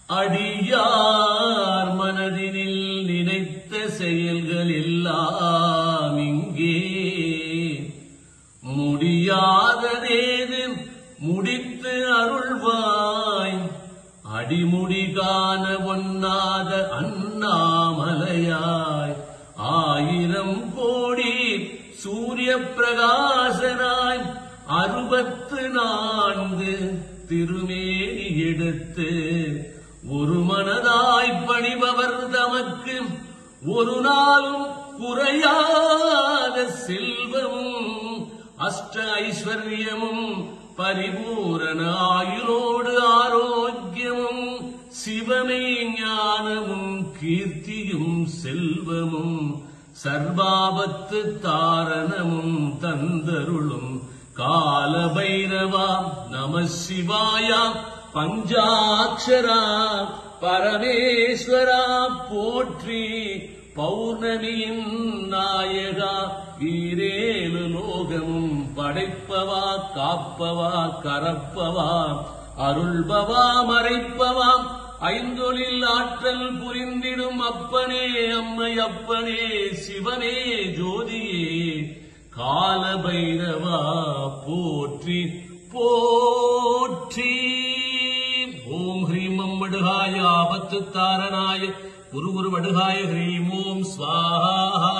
அடியார் மனதினில் நினைத்த செயல்கள் எல்லாம் இங்கே முடியாததேது முடித்து அருள்வாய் அடிமுடி காண ஒண்ணாத அண்ணாமலையாய் 1000 கோடி சூரிய பிரகாசனாய் 64 திருமேனி எடுத்து ஒரு மனதாய் பணிபவர் தமக்கு ஒரு நாளும் குறையாத செல்வமும் அஷ்ட ஐஸ்வர்யமும் பரிபூரண ஆயுளோடு ஆரோக்கியமும் சிவமே ஞானமும் கீர்த்தியும் செல்வமும் சர்வாபத்து தாரணமும் தந்தருளும் கால பைரவா நம சிவாயா பஞ்சாட்சரா பரமேஸ்வரா போற்றி பௌர்ணமியின் நாயகா ஈரேழு லோகமும் படைப்பவா காப்பவா கரப்பவா அருள்பவா மறைப்பவா ஐந்தொழில் ஆற்றல் புரிந்திடும் அப்பனே அம்மை அப்பனே சிவனே ஜோதியே கால பைரவா போற்றி போற்றி ஓம் ஹ்ரீம் வடுகாய ஆபத்து தாரணாய குரு வடுகாய ஹ்ரீம் ஓம் ஸ்வாஹா